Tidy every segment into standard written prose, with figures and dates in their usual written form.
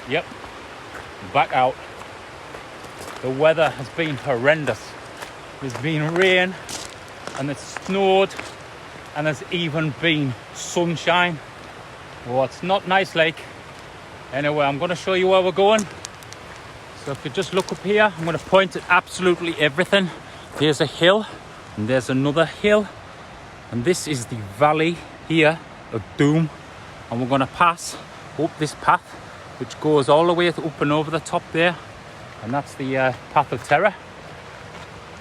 Yep, back out. The weather has been horrendous. There's been rain and it's snowed and there's even been sunshine. Well, it's not nice like. Anyway, I'm going to show you where we're going. So if you just look up here, I'm going to point at absolutely everything. There's a hill and there's another hill. And this is the valley here of Doom. And we're going to pass up this path, which goes all the way up and over the top there. And that's the path of terror.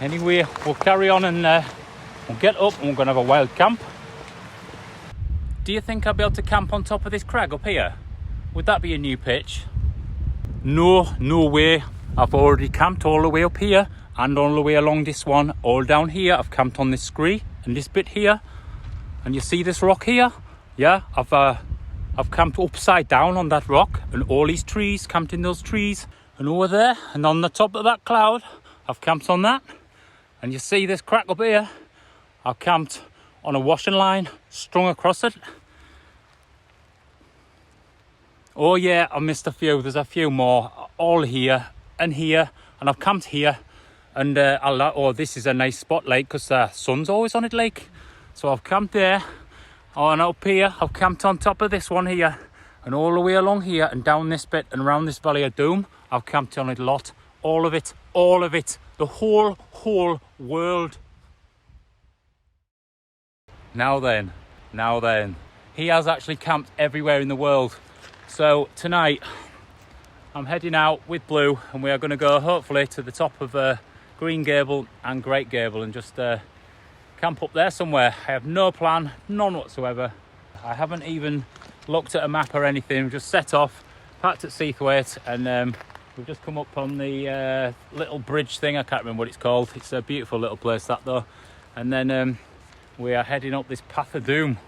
Anyway, we'll carry on and we'll get up and we're going to have a wild camp. Do you think I'll be able to camp on top of this crag up here? Would that be a new pitch? No way. I've already camped all the way up here and all the way along this one, all down here. I've camped on this scree and this bit here. And you see this rock here? Yeah, I've camped upside down on that rock and all these trees, camped in those trees. And over there and on the top of that cloud, I've camped on that. And you see this crack up here? I've camped on a washing line strung across it. Oh yeah, I missed a few. There's a few more, all here and here, and I've camped here. And oh, this is a nice spot, like, because the sun's always on it, like. So I've camped there. Oh, and up here, I've camped on top of this one here, and all the way along here and down this bit and around this valley of Doom. I've camped on it a lot, all of it, the whole world. Now then, he has actually camped everywhere in the world. So tonight, I'm heading out with Blue and we are going to go hopefully to the top of Green Gable and Great Gable and just camp up there somewhere. I have no plan, none whatsoever. I haven't even looked at a map or anything. We've just set off, parked at Seathwaite, and we've just come up on the little bridge thing. I can't remember what it's called. It's a beautiful little place, that though. And then we are heading up this path of doom,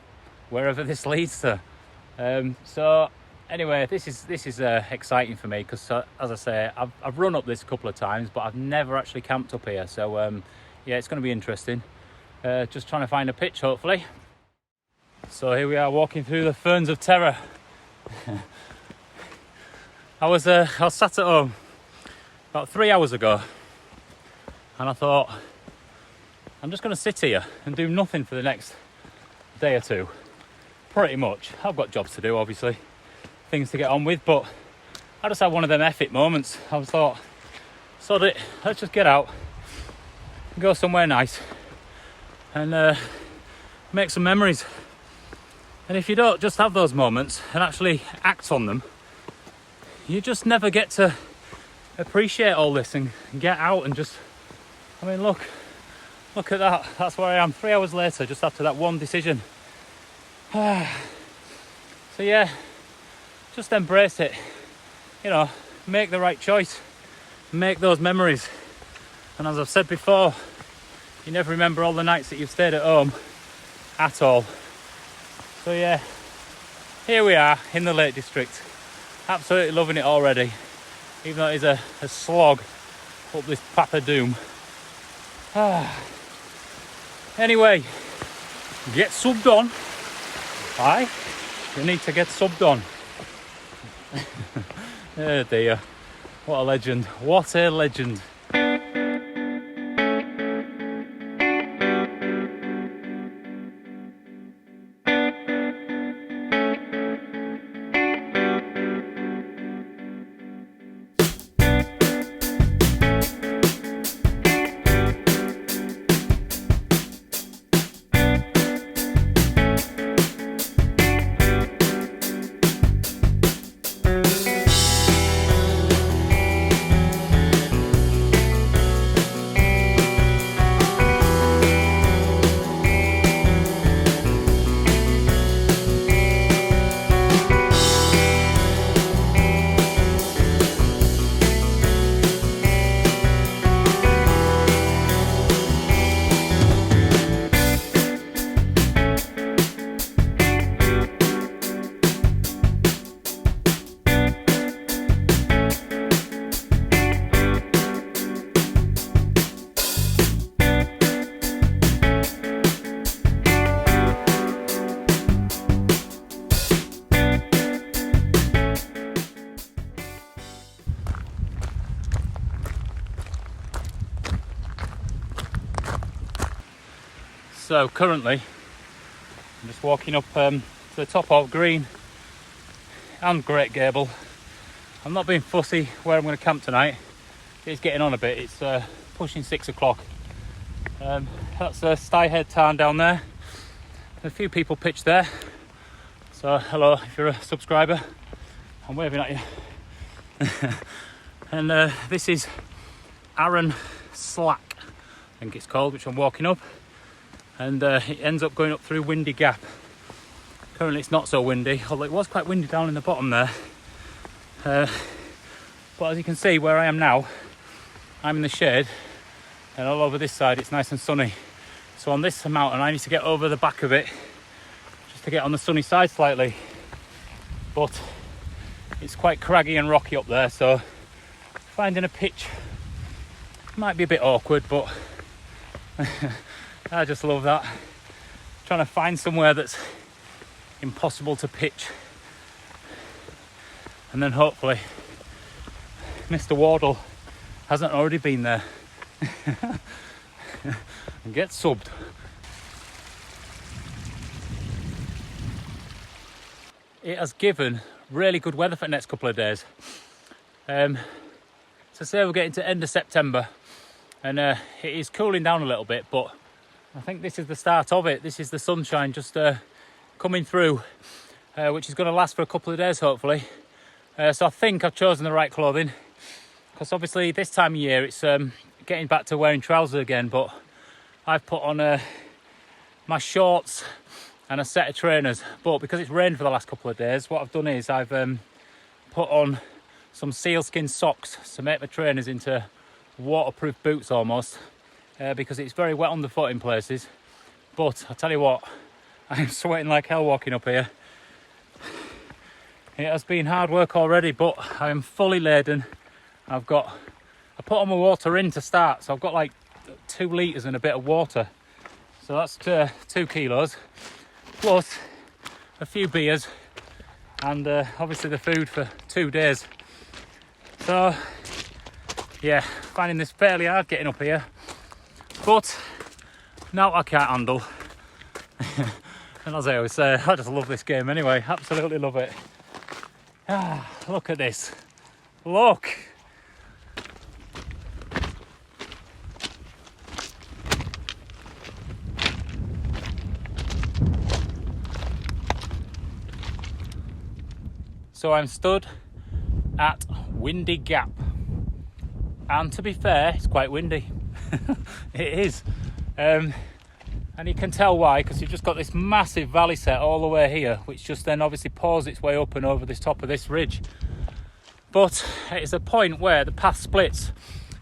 wherever this leads to. So anyway, this is exciting for me because, as I say, I've run up this a couple of times, but I've never actually camped up here. So yeah, it's going to be interesting. Just trying to find a pitch, hopefully. So here we are walking through the ferns of terror. I was sat at home about 3 hours ago and I thought, I'm just going to sit here and do nothing for the next day or two. Pretty much. I've got jobs to do, obviously, things to get on with, but I just had one of them F it moments. I thought, sod it, let's just get out and go somewhere nice and make some memories. And if you don't just have those moments and actually act on them, you just never get to appreciate all this and get out and just, I mean, look at that. That's where I am 3 hours later, just after that one decision. So yeah, just embrace it, you know, make the right choice, make those memories. And as I've said before, you never remember all the nights that you've stayed at home at all. So yeah, here we are in the Lake District. Absolutely loving it already, even though it is a slog up this path of doom. Anyway, get subbed on. Aye, you need to get subbed on. Oh dear, what a legend, what a legend. So currently I'm just walking up to the top of Green and Great Gable. I'm not being fussy where I'm going to camp tonight. It's getting on a bit. It's pushing 6 o'clock. That's a Styhead Tarn down there. A few people pitched there. So hello if you're a subscriber. I'm waving at you. And this is Aaron Slack, I think it's called, which I'm walking up. And it ends up going up through Windy Gap. Currently it's not so windy, although it was quite windy down in the bottom there. But as you can see where I am now, I'm in the shade, and all over this side it's nice and sunny. So on this mountain I need to get over the back of it just to get on the sunny side slightly. But it's quite craggy and rocky up there, so finding a pitch might be a bit awkward, but I just love that. Trying to find somewhere that's impossible to pitch, and then hopefully Mr. Wardle hasn't already been there and get subbed. It has given really good weather for the next couple of days. So say we're getting to end of September, and it is cooling down a little bit, but I think this is the start of it. This is the sunshine just coming through, which is going to last for a couple of days hopefully. So I think I've chosen the right clothing, because obviously this time of year it's getting back to wearing trousers again, but I've put on my shorts and a set of trainers. But because it's rained for the last couple of days, what I've done is I've put on some sealskin socks to make my trainers into waterproof boots almost, because it's very wet underfoot in places. But I'll tell you what, I'm sweating like hell walking up here. It has been hard work already, but I am fully laden. I put all my water in to start, so I've got like 2 litres and a bit of water. So that's 2 kilos, plus a few beers, and obviously the food for 2 days. So yeah, finding this fairly hard getting up here, but now I can't handle. And as I always say, I just love this game anyway, absolutely love it. Look at this, look. So I'm stood at Windy Gap, and to be fair, it's quite windy. It is, and you can tell why, because you've just got this massive valley set all the way here, which just then obviously pours its way up and over this top of this ridge. But it's a point where the path splits,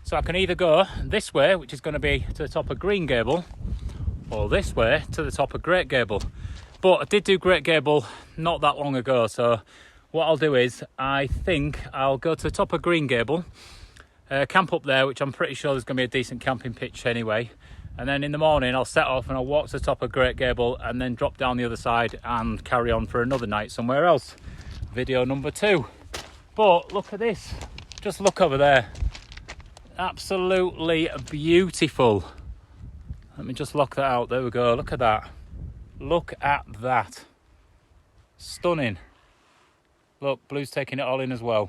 so I can either go this way, which is going to be to the top of Green Gable, or this way to the top of Great Gable. But I did do Great Gable not that long ago, so what I'll do is I think I'll go to the top of Green Gable, camp up there, which I'm pretty sure there's going to be a decent camping pitch anyway, and then in the morning I'll set off and I'll walk to the top of Great Gable and then drop down the other side and carry on for another night somewhere else. Video number 2. But look at this, just look over there, absolutely beautiful. Let me just lock that out, there we go, look at that, stunning. Look, Blue's taking it all in as well.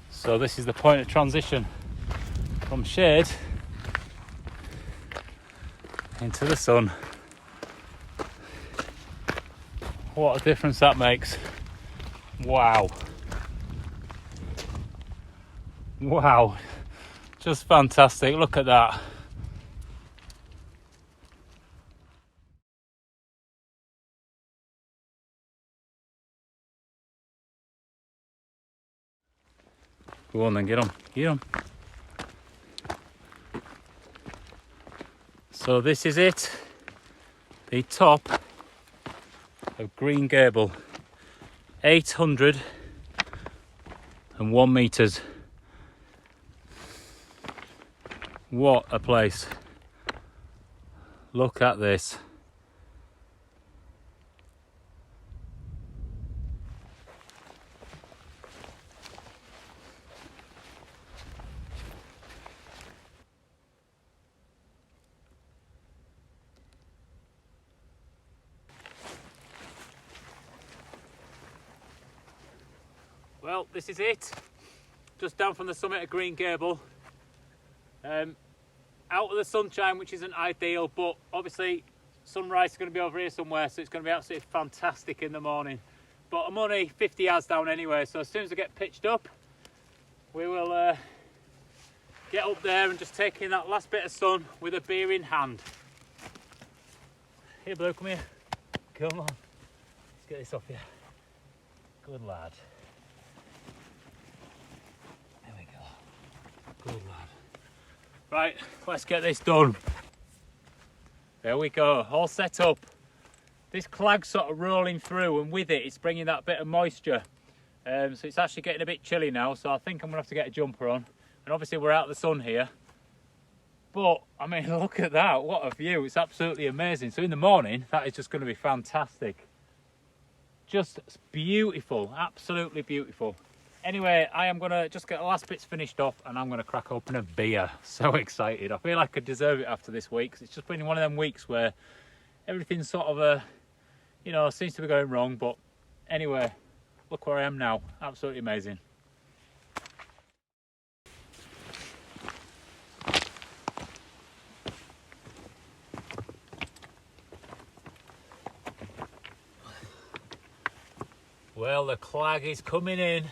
So this is the point of transition from shade into the sun. What a difference that makes. Wow. Wow. Just fantastic, look at that. Go on then, get on. So this is it, the top of Green Gable, 801 metres. What a place. Look at this. Well, this is it. Just down from the summit of Green Gable. Out of the sunshine, which isn't ideal, but obviously sunrise is going to be over here somewhere, so it's going to be absolutely fantastic in the morning. But I'm only 50 yards down anyway, so as soon as I get pitched up, we will get up there and just take in that last bit of sun with a beer in hand. Here, Blue, come here. Come on. Let's get this off you. Good lad. There we go. Good lad. Right, let's get this done. There we go, all set up. This clag's sort of rolling through, and with it, it's bringing that bit of moisture. So it's actually getting a bit chilly now, so I think I'm gonna have to get a jumper on. And obviously we're out of the sun here. But, I mean, look at that, what a view, it's absolutely amazing. So in the morning, that is just gonna be fantastic. Just beautiful, absolutely beautiful. Anyway, I am gonna just get the last bits finished off and I'm gonna crack open a beer. So excited. I feel like I deserve it after this week, because it's just been one of them weeks where everything's sort of, you know, seems to be going wrong. But anyway, look where I am now. Absolutely amazing. Well, the clag is coming in,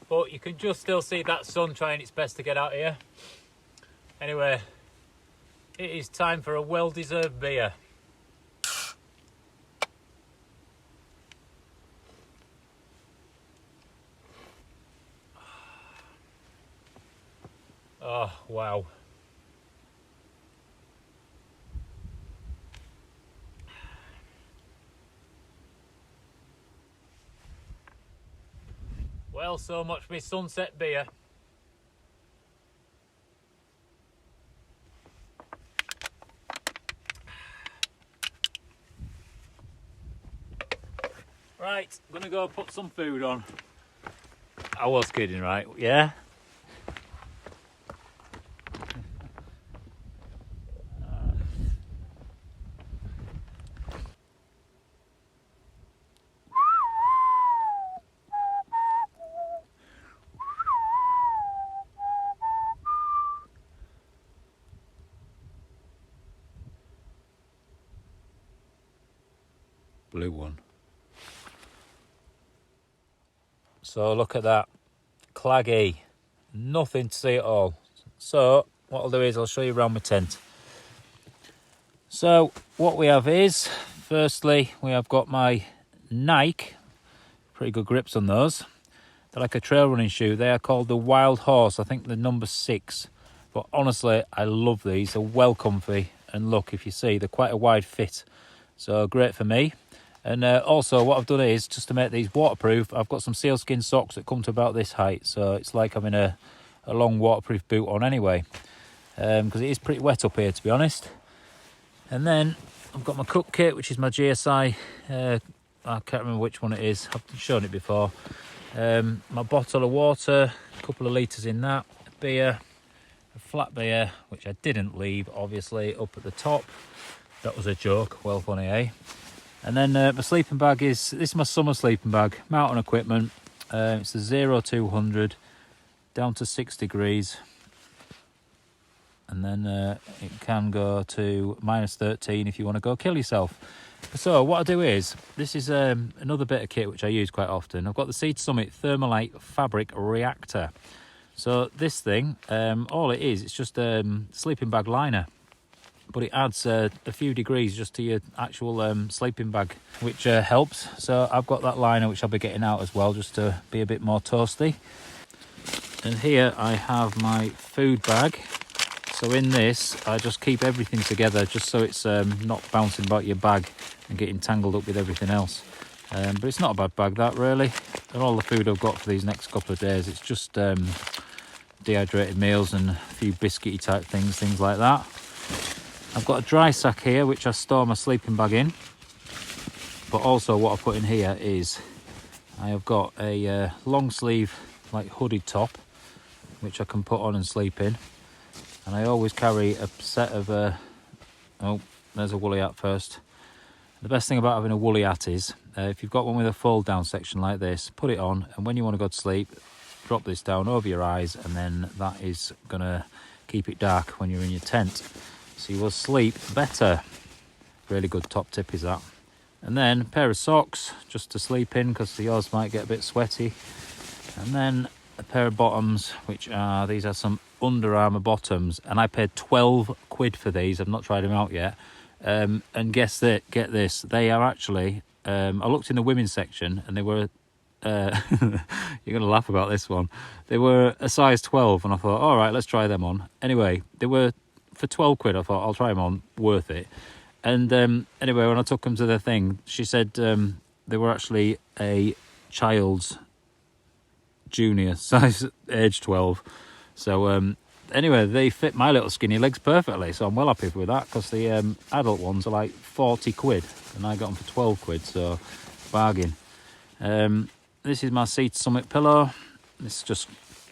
but you can just still see that sun trying its best to get out here. Anyway, it is time for a well-deserved beer. Oh, wow. Well, so much for my sunset beer. Right, I'm gonna go put some food on. I was kidding, right? Yeah? Blue one. So look at that, claggy, nothing to see at all. So what I'll do is I'll show you around my tent. So what we have is, firstly, we have got my Nike, pretty good grips on those. They're like a trail running shoe. They are called the Wild Horse, I think they're number 6. But honestly, I love these, they're well comfy. And look, if you see, they're quite a wide fit. So great for me. And also what I've done is, just to make these waterproof, I've got some sealskin socks that come to about this height. So it's like having a long waterproof boot on anyway. Because it is pretty wet up here, to be honest. And then I've got my cook kit, which is my GSI. I can't remember which one it is. I've shown it before. My bottle of water, a couple of litres in that. A beer, a flat beer, which I didn't leave, obviously, up at the top. That was a joke. Well funny, eh? And then my sleeping bag is, this is my summer sleeping bag, mountain equipment. It's a 0-200 down to 6 degrees. And then it can go to -13 if you want to go kill yourself. So what I do is, this is another bit of kit which I use quite often. I've got the Seed Summit Thermalite Fabric Reactor. So this thing, all it is, it's just a sleeping bag liner. But it adds a few degrees just to your actual sleeping bag, which helps. So I've got that liner which I'll be getting out as well, just to be a bit more toasty. And here I have my food bag. So in this, I just keep everything together, just so it's not bouncing about your bag and getting tangled up with everything else. But it's not a bad bag, that, really. And all the food I've got for these next couple of days, it's just dehydrated meals and a few biscuity type things like that. I've got a dry sack here, which I store my sleeping bag in. But also what I put in here is, I have got a long sleeve, like hoodie top, which I can put on and sleep in. And I always carry a set of, oh, there's a woolly hat first. The best thing about having a woolly hat is, if you've got one with a fold down section like this, put it on, and when you want to go to sleep, drop this down over your eyes, and then that is going to keep it dark when you're in your tent. So you will sleep better. Really good top tip is that. And then a pair of socks, just to sleep in, because yours might get a bit sweaty. And then a pair of bottoms, which are, these are some Under Armour bottoms, and I paid 12 quid for these. I've not tried them out yet. And guess that, get this, they are actually, I looked in the women's section and they were, you're going to laugh about this one. They were a size 12 and I thought, all right, let's try them on. Anyway, they were for 12 quid. I thought, I'll try them on, worth it. And anyway, when I took them to the thing, she said they were actually a child's junior size, age 12. So, anyway, they fit my little skinny legs perfectly, so I'm well happy with that, because the adult ones are like 40 quid and I got them for 12 quid, so bargain. This is my Seat Summit pillow. This just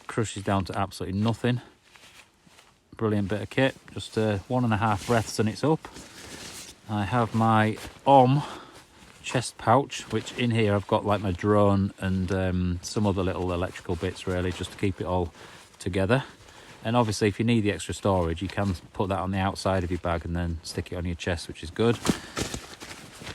crushes down to absolutely nothing. Brilliant bit of kit, just 1.5 breaths and it's up. I have my OMM chest pouch, which in here I've got like my drone and some other little electrical bits, really, just to keep it all together. And obviously, if you need the extra storage, you can put that on the outside of your bag and then stick it on your chest, which is good.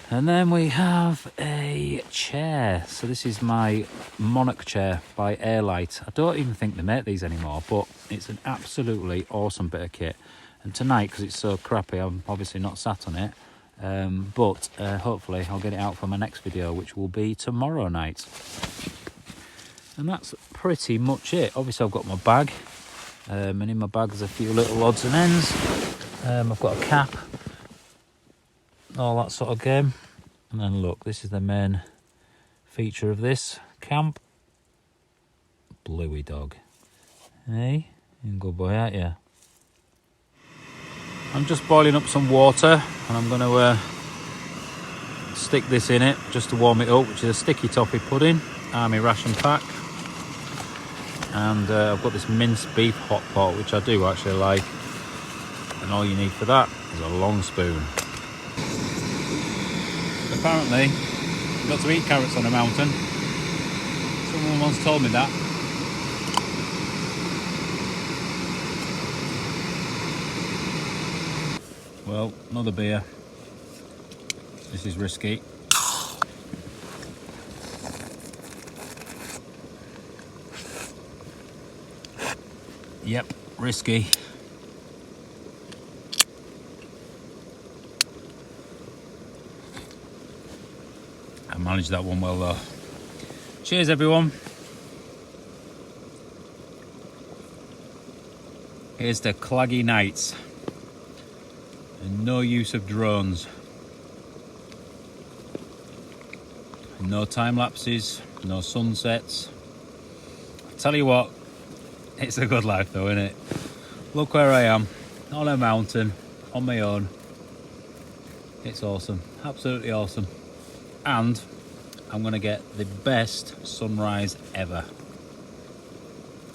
And then we have a chair. So this is my Monarch chair by Lite. I don't even think they make these anymore, but it's an absolutely awesome bit of kit. And tonight, because it's so crappy, I'm obviously not sat on it. But hopefully I'll get it out for my next video, which will be tomorrow night. And that's pretty much it. Obviously, I've got my bag. And in my bag there's a few little odds and ends. I've got a cap, all that sort of game. And then look, this is the main feature of this camp. Bluey dog. Hey, you're a good boy, aren't you? I'm just boiling up some water and I'm going to stick this in it just to warm it up, which is a sticky toffee pudding, army ration pack. And I've got this minced beef hot pot, which I do actually like. And all you need for that is a long spoon. Apparently, you've got to eat carrots on a mountain. Someone once told me that. Well, another beer. This is risky. Yep, risky. I managed that one well though. Cheers everyone. Here's the claggy nights. And no use of drones. No time lapses, no sunsets. I tell you what, it's a good life though, isn't it? Look where I am, on a mountain, on my own. It's awesome, absolutely awesome. And I'm gonna get the best sunrise ever.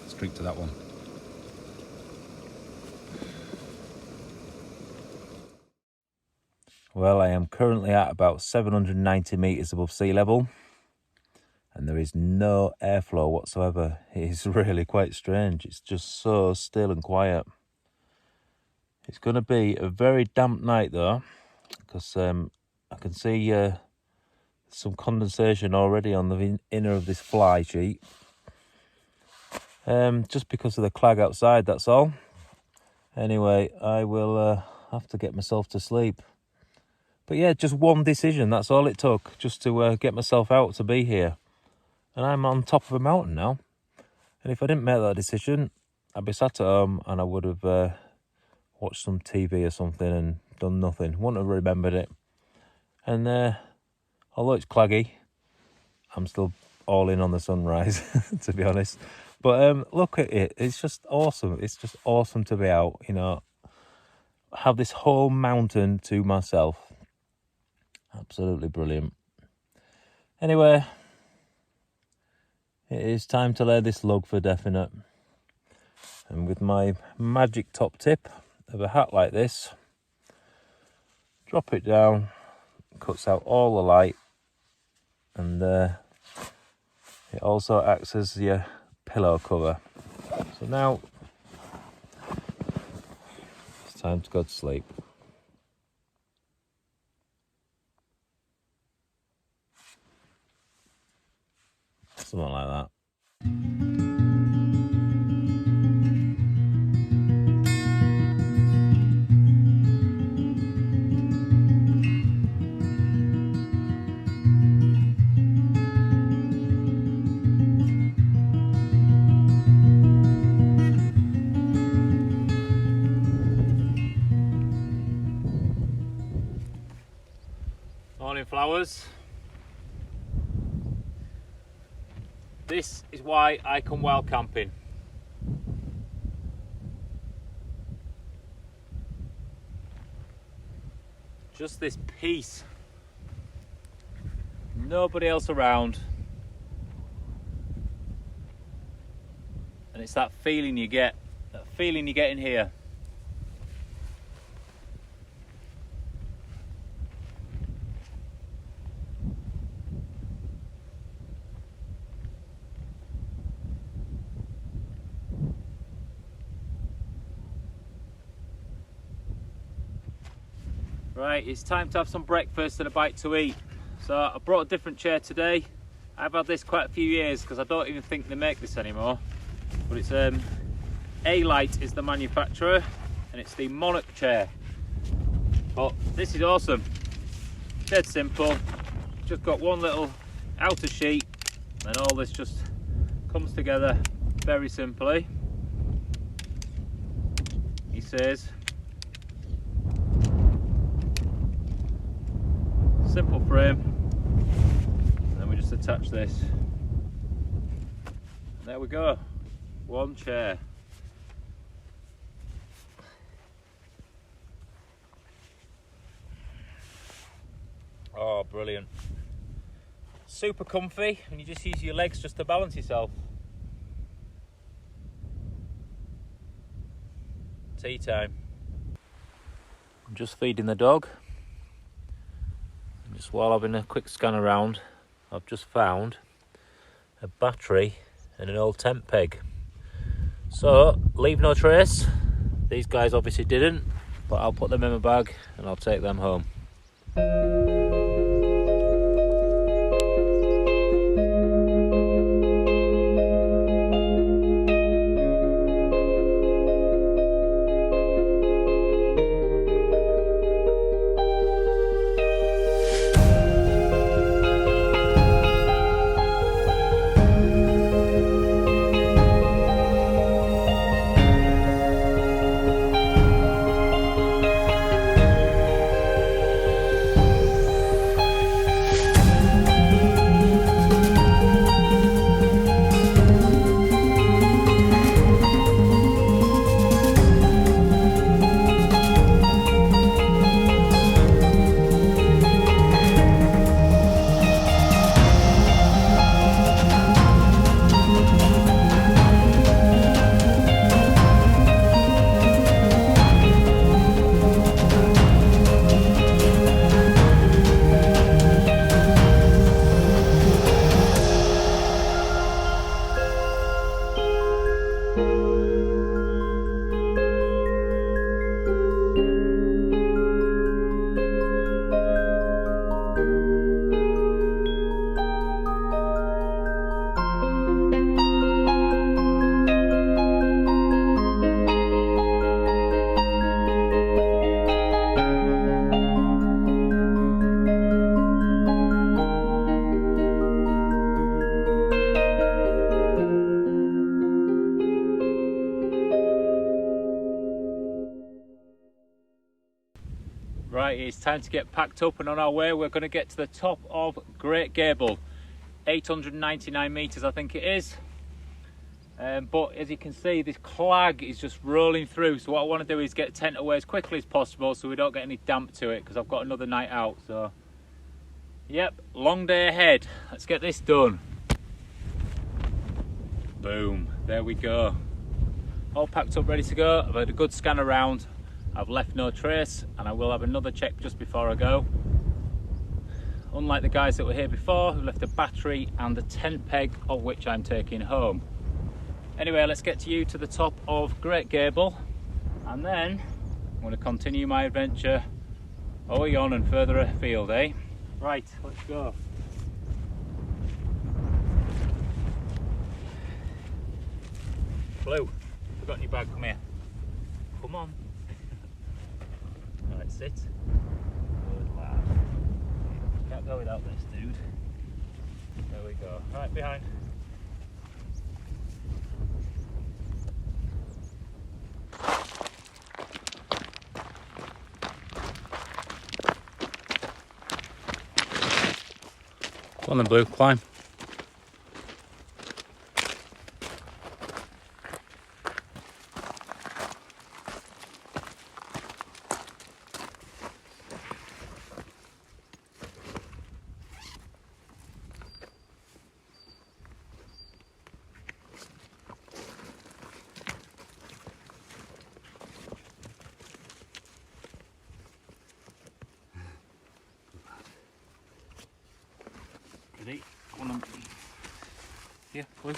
Let's drink to that one. Well, I am currently at about 790 metres above sea level. And there is no airflow whatsoever. It is really quite strange. It's just so still and quiet. It's going to be a very damp night though, because I can see some condensation already on the inner of this fly sheet. Just because of the clag outside, that's all. Anyway, I will have to get myself to sleep. But yeah, just one decision, that's all it took, just to get myself out to be here. And I'm on top of a mountain now. And if I didn't make that decision, I'd be sat at home and I would have watched some TV or something and done nothing. Wouldn't have remembered it. And although it's claggy, I'm still all in on the sunrise, to be honest. But look at it. It's just awesome. It's just awesome to be out, you know. Have this whole mountain to myself. Absolutely brilliant. Anyway, it is time to lay this log for definite. And with my magic top tip of a hat like this, drop it down, cuts out all the light, and it also acts as your pillow cover. So now it's time to go to sleep. Something like that. Morning, flowers. This is why I come wild camping. Just this peace. Nobody else around. And it's that feeling you get in here. Right, it's time to have some breakfast and a bite to eat. So I brought a different chair today. I've had this quite a few years because I don't even think they make this anymore. But it's Lite is the manufacturer, and it's the Monarch chair. But this is awesome. Dead simple. Just got one little outer sheet, and all this just comes together very simply. He says, simple frame, and then we just attach this, and there we go, one chair. Oh, brilliant. Super comfy, and you just use your legs just to balance yourself. Tea time. I'm just feeding the dog. Just while having a quick scan around, I've just found a battery and an old tent peg. So, leave no trace. These guys obviously didn't, but I'll put them in my bag and I'll take them home. Right, it's time to get packed up and on our way. We're going to get to the top of Green Gable, 899 metres I think it is. But as you can see, this clag is just rolling through, so what I want to do is get the tent away as quickly as possible so we don't get any damp to it, because I've got another night out. So yep, long day ahead. Let's get this done. Boom, there we go. All packed up, ready to go. I've had a good scan around. I've left no trace, and I will have another check just before I go. unlike the guys that were here before who left a battery and the tent peg, of which I'm taking home. Anyway, let's get to you to the top of Green Gable, and then I'm going to continue my adventure away on and further afield, eh? Right, let's go. Blue, forgotten your bag, come here. Come on. Right, sit. Good lad. Can't go without this, dude. There we go. Right, behind. Come on then, Blue, climb. Ready? Come on. Here, Blue.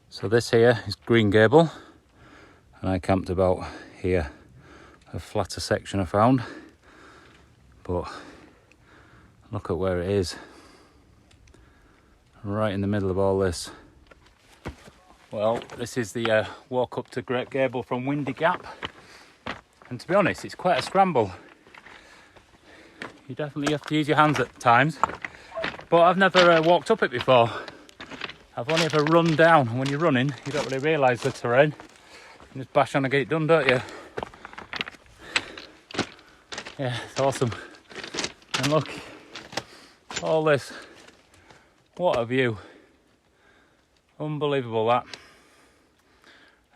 So this here is Green Gable, and I camped about here, a flatter section I found, but look at where it is, right in the middle of all this. Well, this is the walk up to Green Gable from Windy Gap, and to be honest, it's quite a scramble. You definitely have to use your hands at times, but I've never walked up it before. I've only ever run down, and when you're running, you don't really realise the terrain. You just bash on and get it done, don't you? Yeah, it's awesome. And look, all this. What a view. Unbelievable, that.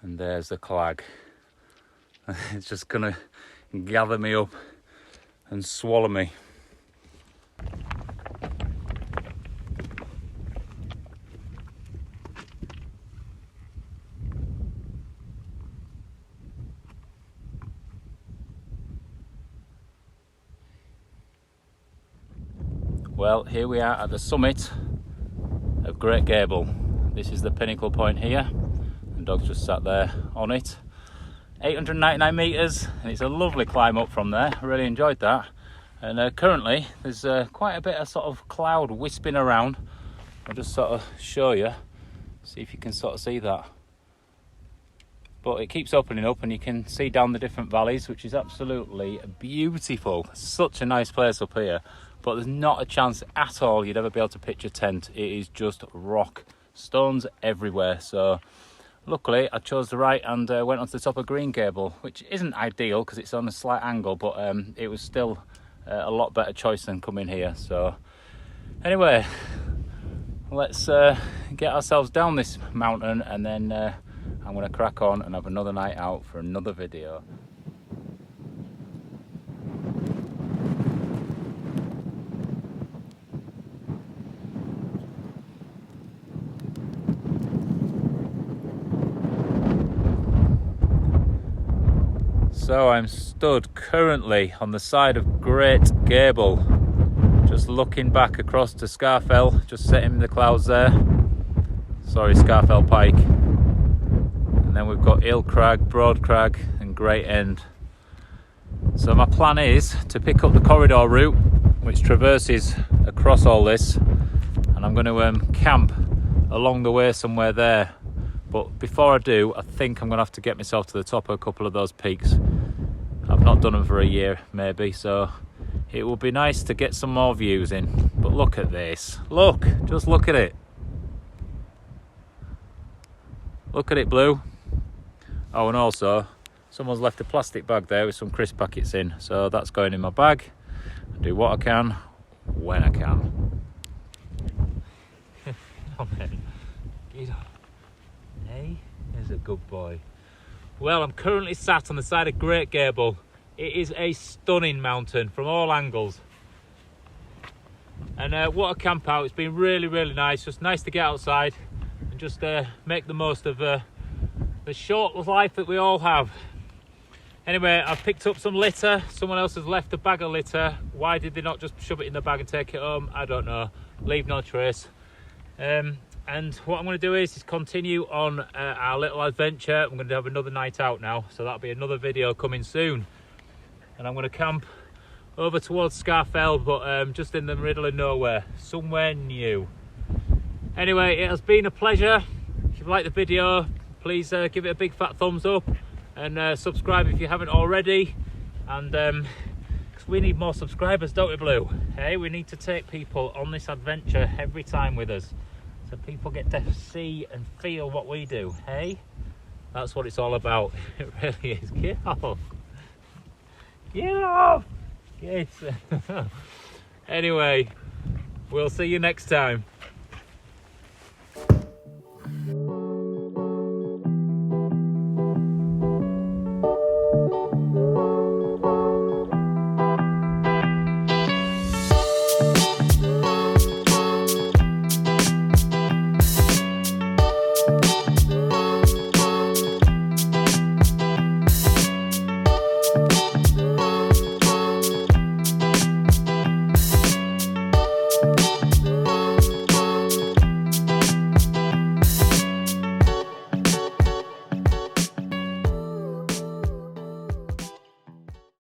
And there's the clag. It's just gonna gather me up and swallow me. Well, here we are at the summit of Green Gable. This is the pinnacle point here. The dog's just sat there on it. 899 metres, and it's a lovely climb up from there. I really enjoyed that. And currently, there's quite a bit of sort of cloud wisping around. I'll just sort of show you, see if you can sort of see that. But it keeps opening up, and you can see down the different valleys, which is absolutely beautiful. Such a nice place up here. But there's not a chance at all you'd ever be able to pitch a tent. It is just rock, stones everywhere. So luckily I chose the right and went onto the top of Green Gable, which isn't ideal because it's on a slight angle, but it was still a lot better choice than coming here. So anyway, let's get ourselves down this mountain, and then I'm going to crack on and have another night out for another video. So I'm stood currently on the side of Green Gable, just looking back across to Scafell, just sitting in the clouds there. Sorry, Scafell Pike. And then we've got Hill Crag, Broad Crag and Great End. So my plan is to pick up the corridor route which traverses across all this, and I'm going to camp along the way somewhere there. But before I do, I think I'm going to have to get myself to the top of a couple of those peaks. I've not done them for a year, maybe, so it will be nice to get some more views in. But look at this. Look, just look at it. Look at it, Blue. Oh, and also, someone's left a plastic bag there with some crisp packets in, so that's going in my bag. I do what I can, when I can. Hey, here's a good boy. Well, I'm currently sat on the side of Green Gable. It is a stunning mountain from all angles. And what a camp out. It's been really, really nice. Just nice to get outside and just make the most of the short life that we all have. Anyway, I've picked up some litter. Someone else has left a bag of litter. Why did they not just shove it in the bag and take it home? I don't know. Leave no trace. And what I'm going to do is continue on our little adventure. I'm going to have another night out now, so that'll be another video coming soon. And I'm going to camp over towards Scarfell, but just in the middle of nowhere, somewhere new. Anyway, it has been a pleasure. If you've liked the video, please give it a big fat thumbs up and subscribe if you haven't already. And because we need more subscribers, don't we, Blue? Hey, we need to take people on this adventure every time with us, so people get to see and feel what we do. Hey, that's what it's all about. It really is. Get off. Get off. Yes. Anyway, we'll see you next time.